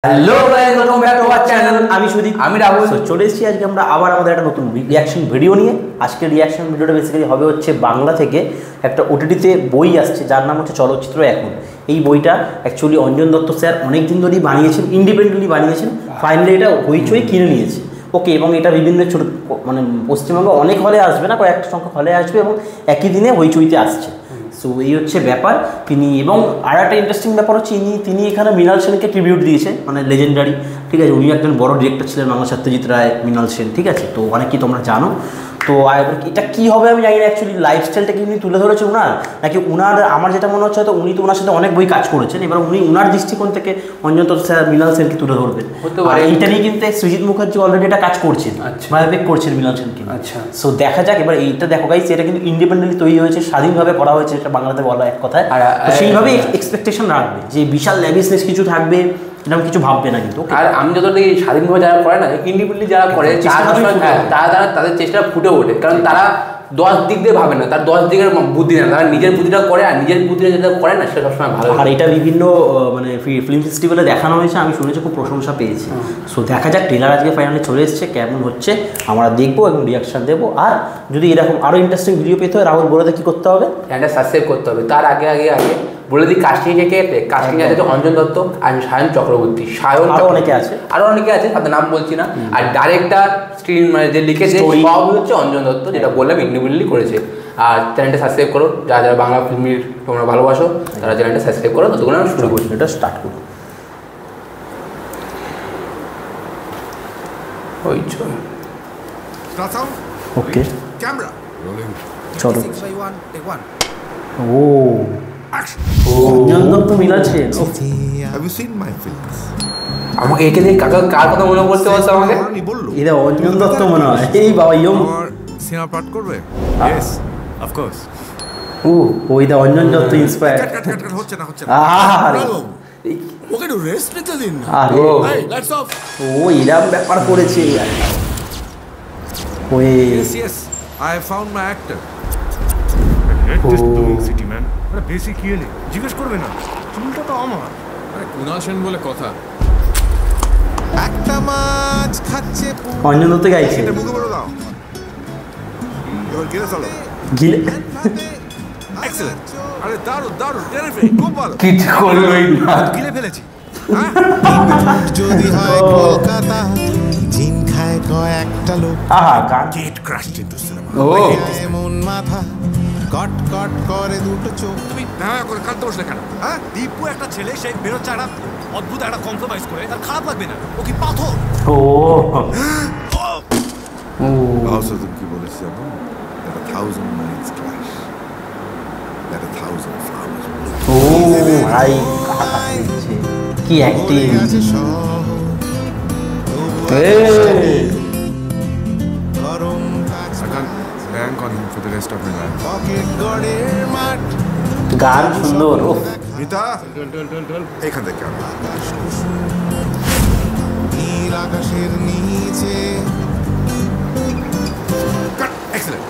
Hello guys, welcome back to our channel. আমি সুদীপ, আমি রাহুল। তো চলে এসেছি আজকে আমরা আবার আমাদের একটা নতুন রিঅ্যাকশন ভিডিও নিয়ে। আজকের রিঅ্যাকশন ভিডিওটা বেসিক্যালি হবে হচ্ছে বাংলা থেকে একটা ওটিটিতে বই আসছে যার নাম হচ্ছে চলচ্চিত্র এখন। এই বইটা অ্যাকচুয়ালি অঞ্জন দত্ত স্যার অনেক দিন ধরেই বানিয়েছেন, ইন্ডিপেন্ডেন্টলি বানিয়েছেন। ফাইনালি এটা হইচই কিনে নিয়েছে। ওকে, এবং এটা বিভিন্ন ছোটো মানে পশ্চিমবঙ্গে অনেক হলে আসবে না, কয়েকটা সংখ্যক হলে আসবে এবং একই দিনে হইচইতে আসছে। সো এই হচ্ছে ব্যাপার। তিনি এবং আর একটা ইন্টারেস্টিং ব্যাপার হচ্ছে তিনি এখানে মৃণাল সেনকে ট্রিবিউট দিয়েছে, মানে লেজেন্ডারি, ঠিক আছে। উনি একজন বড় ডিরেক্টর ছিলেন বাংলা সত্যজিৎ রায়, মৃণাল সেন, ঠিক আছে। তো অনেকেই তোমরা জানো। তো এটা কী হবে আমি জানি না, অ্যাকচুয়ালি লাইফস্টাইলটা কি উনি তুলে ধরেছে উনার, নাকি উনার, আমার যেটা মনে হচ্ছে হয়তো উনি তো ওনার সাথে অনেক বই কাজ করেছেন, এবার উনি উনার দৃষ্টিকোণ থেকে অঞ্জন দত্ত স্যার মৃণাল সেনকে তুলে ধরবেন। আর এইটা নিয়ে কিন্তু সৃজিত মুখার্জি অলরেডি এটা কাজ করছেন, বায়োপিক করছেন মৃণাল সেনকে। আচ্ছা, সো দেখা যাক। এবার এইটা দেখো গাইস, এটা কিন্তু ইন্ডিপেন্ডেন্টলি তৈরি হয়েছে, স্বাধীনভাবে করা হয়েছে, এটা বাংলাতে বলা এক কথায়। তো সেইভাবেই এক্সপেকটেশন রাখবে যে বিশাল ল্যাভিশনেস কিছু থাকবে, এরকম কিছু ভাববে না কিন্তু। আর আমি যত দেখি স্বাধীনভাবে যারা করে না, ইন্ডিপেন্ডেন্টলি যারা করে তাদের চেষ্টা ফুটে ওঠে, কারণ তারা 10 দিক দিয়ে ভাবে না, তার 10 দিকের বুদ্ধি না, তারা নিজের বুদ্ধিটা করে, আর নিজের বুদ্ধিটা যেটা করে না সেটা সবসময় ভালো। আর এটা বিভিন্ন মানে ফিল্ম ফেস্টিভ্যালে দেখানো হয়েছে, আমি শুনেছি খুব প্রশংসা পেয়েছি। সো দেখা যাক, ট্রেলার আজকে ফাইনালি চলে এসেছে, কেমন হচ্ছে আমরা দেখবো এবং রিয়াকশান দেবো। আর যদি এরকম আরও ইন্টারেস্টিং ভিডিও পেতে হয়, রাহুল বলে কী করতে হবে? চ্যানেলটা সাবস্ক্রাইব করতে হবে। তার আগে বলে দিই কাস্টিং কে কাস্টিং আছে অঞ্জন দত্ত আর সায়ন চক্রবর্তী। আরও অনেকে আছে, তাদের নাম বলছি না। আর ডাইরেক্টর স্ক্রিন মানে যে লিখেছে সব হচ্ছে অঞ্জন দত্ত, যেটা বললাম ইন্ডিপেন্ডেন্টলি করেছে। আর চ্যানেলটা সাবস্ক্রাইব করো, যারা যারা বাংলা ফিল্মের তোমরা ভালোবাসো তারা চ্যানেলটা সাবস্ক্রাইব করো। ততক্ষণ আমি শুরু করি, এটা স্টার্ট করো। ওকে, ক্যামেরা চলো। 6x1 take 1 অঞ্জন দত্ত মিলাচ্ছে। Have you seen my films? আমাকে একে দিয়ে কার কথা মনে করতে পারছো আমাকে? এটা অঞ্জন দত্ত মনে হয়। এই বাবা ইয়ং সিনেমা পাঠ করবে? Yes, of course. ওইটা অঞ্জন দত্ত ইন্সপায়ার। কাট হচ্ছে না। আরে ওকে একটু রেস্ট নিতে দিন। আরে এই লাইটস অফ। এরকম ব্যাপার করেছে। Yes, I have found my actor. Just doing city man. আরে বেসিক কি হলে জিজ্ঞেস করবে না, চুলটা তো আমার। আরে কুণাল সেন বলে কথা। একটা মাছ খাচ্ছে অঞ্জন দত্ত গাইছে। এটা মুখে বলে দাও। এবার গিলে চলো। গিলে এক্সেলেন্ট। আরে দারুণ টেরিফিক, খুব ভালো। কিছু করবেই না, গিলে ফেলেছি। যদি হয় কলকাতা জিন খায় কয়েকটা লোক, গান গেট ক্রাশড ইনটু সিনেমা। এমন মাথা কট কট করে দুটো চোখ। তুমি দয়া করে কাঁদতে বসলে কেন? হ্যাঁ, দীপু একটা ছেলে, সে বেরোচ্ছে একটা অদ্ভুত একটা কম্প্রোমাইজ করে, তার খারাপ লাগবে না? ও কি পাথর? আউসাদুম কি বলেছে জানো? That 1,000 minds clash, that 1,000 flowers bloom. ভাই কি acting! I can't bank on him for the rest of my life. গান সুন্দর। মিতা এখান থেকে নীল আকাশের নিচে। এক্সেলেন্ট।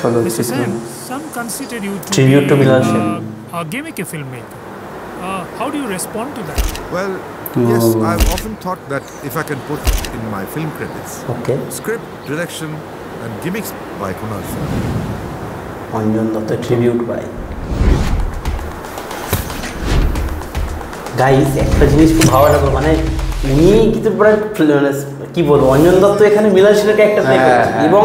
চলো, Mr. Sam, some consider you to Tribute to be Mrinal Sen. a gimmick filmmaker. How do you respond to that? Well, yes, I've often thought that if I can put in my film credits okay, script, direction and gimmicks by Kunal Sen. Anjan Dutt tribute by. Guys, একটা জিনিস খুব ভালো লাগলো, মানে উনি কিন্তু প্রায় মানে কি বলবো, অঞ্জন দত্ত এখানে মৃণাল সেনের ক্যারেক্টার প্লে করছে, এবং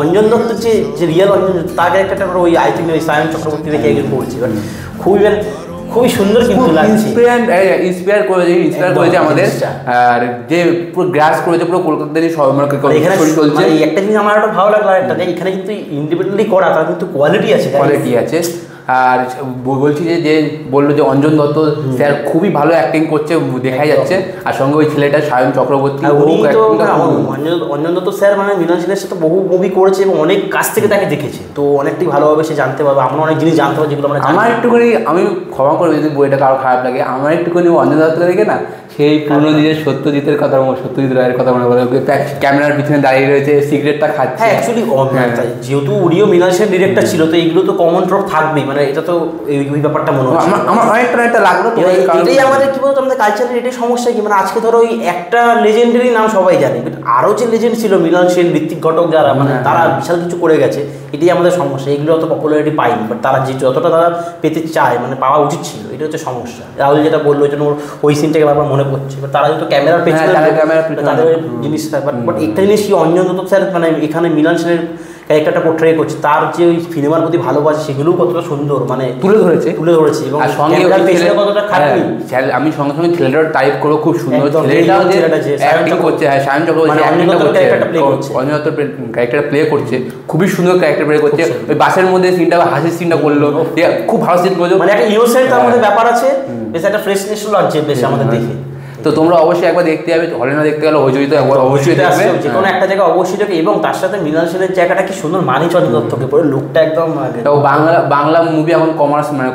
অঞ্জন দত্ত যে রিয়েল অঞ্জন তার ক্যারেক্টারটা ওই আই থিঙ্ক ওই সায়ন চক্রবর্তী দেখে একজন করছে। বাট খুবই সুন্দর কিন্তু লাগছে, ইন্সপায়ার করেছে আমাদের। আর যে পুরো গ্রাস করেছে পুরো কলকাতার এখানে চলছে। একটা জিনিস আমার একটা ভালো লাগলো, একটা এখানে কিন্তু ইন্ডিপেন্ডেন্টলি করা, তার কিন্তু কোয়ালিটি আছে। আর বলছি যে বললো যে অঞ্জন দত্ত স্যার খুবই ভালো অ্যাক্টিং করছে, দেখাই যাচ্ছে। আর সঙ্গে ওই ছেলেটা সায়ন চক্রবর্তী, অঞ্জন দত্ত স্যার মানে মৃণাল সেনের সাথে বহু মুভি করেছে এবং অনেক কাছ থেকে তাকে দেখেছে, তো অনেকটাই ভালোভাবে সে জানতে পারবে। আমরা অনেক জিনিস জানতে পারবো যেগুলো আমরা। আমার একটুখানি, আমি ক্ষমা করবো যদি বইটা কারো খারাপ লাগে, আমার একটুখানি অঞ্জন দত্তকে দেখে না সেই পুরনো দিনের সত্যজিতের কথা সত্যজিৎ রায়ের কথা মনে পড়ে, ক্যামেরার পিছনে দাঁড়িয়ে রয়েছে, সিগারেটটা খাচ্ছে। হ্যাঁ অ্যাকচুয়ালি যেহেতু উড়িও মৃণাল সেন ডিরেক্টর ছিল, তো এইগুলো তো কমন ট্রপ থাকবেই, মানে এটা তো ওই ব্যাপারটা মনে হচ্ছে। আমার অনেকটা লাগলো। এটাই আমাদের কি বলতো, আমাদের কালচারের এটাই সমস্যা কি, মানে আজকে ধরো ওই একটা লেজেন্ডেরই নাম সবাই জানে, বাট আরও যে লেজেন্ড ছিল মৃণাল সেন, ঋত্বিক ঘটক, যারা মানে তারা বিশাল কিছু করে গেছে, এটাই আমাদের সমস্যা। এগুলো অত পপুলারিটি পাইনি, বাট তারা যে যতটা তারা পেতে চায় মানে পাওয়া উচিত ছিল, এটা হচ্ছে সমস্যা। রাহুল যেটা বললো ওই জন্য ওই সিনটাকে বারবার মনে পড়ছে, বাট তারা যেহেতু ক্যামেরার পেছনে তাদের জিনিসটা, বাট একটা জিনিস কি অঞ্জন দত্ত স্যার মানে এখানে মৃণাল সেনের ক্যারেক্টারটা পোট্রে করছে, তার যে ওই সিনেমার প্রতি ভালোবাসে সেগুলোও কতটা সুন্দর মানে তুলে ধরেছে এবং সঙ্গে কতটা খাটনি। আমি সঙ্গে সঙ্গে ছেলেটার টাইপ করে খুব সুন্দর, ছেলেটা যে অ্যাক্টিং করছে, হ্যাঁ সায়ন চক্রবর্তী অঞ্জন ক্যারেক্টার প্লে করছে, খুবই সুন্দর ক্যারেক্টার প্লে করছে। ওই বাসের মধ্যে সিনটা হাসির সিনটা করলো, খুব ভালো সিন করলো, মানে একটা ইনোসেন্ট তার মধ্যে ব্যাপার আছে, বেশ একটা ফ্রেশনেস লাগছে বেশ আমাদের দেখে। তো তোমরা অবশ্যই একবার দেখতে যাবে, হলে না দেখতে গেলে হইচইতে একবার অবশ্যই দেখবে, যে কোনো একটা জায়গায় অবশ্যই দেখবে। এবং তার সাথে মৃণাল সেনের জায়গাটা কি সুন্দর মানিয়ে অঞ্জন দত্তকে পরে লুকটা একদম। তো বাংলা মুভি এখন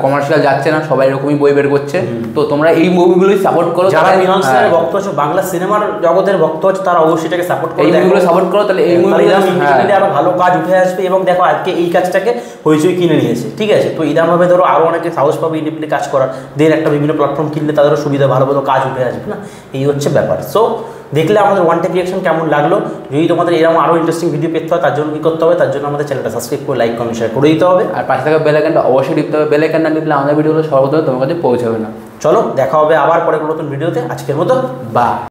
কমার্শিয়াল যাচ্ছে না, সবাই এরকমই বই বের করছে, তো তোমরা এই মুভিগুলোই সাপোর্ট করো। যারা মৃণাল সেনের ভক্ত আছে, বাংলা সিনেমার জগতের ভক্ত আছে, তারা অবশ্যই এটাকে সাপোর্ট করো, এই মুভিগুলো সাপোর্ট করো, তাহলে এই মুভিগুলো আরো ভালো কাজ উঠে আসবে। এবং দেখো আজকে এই কাজটাকে হইচই কিনে নিয়েছে, ঠিক আছে, তো এরকমভাবে ধরো আরো অনেকে সাহস পাবে ইন্ডিপেন্ডেন্ট কাজ করার, দেন একটা বিভিন্ন প্ল্যাটফর্ম কিনলে তাদেরও সুবিধা, ভালো ভালো কাজ উঠে আসবে না, এই হচ্ছে ব্যাপার। সো দেখলে আমাদের ওয়ান টেক রিয়াকশন কেমন লাগলো, যদি তোমাদের এরকম আরও ইন্টারেস্টিং ভিডিও পেতে হয় তার জন্য কী করতে হবে, তার জন্য আমাদের চ্যানেলটা সাবস্ক্রাইব করে লাইক কমেন্ট শেয়ার করে দিতে হবে, আর পাশে থাকা বেল আইকনটা অবশ্যই টিপতে হবে। বেল আইকন না টিপলে আমাদের ভিডিওগুলো সর্বপ্রথমে তোমার কাছে পৌঁছাবে না। চলো দেখা হবে আবার পরে কোনো নতুন ভিডিওতে, আজকের মতো বা।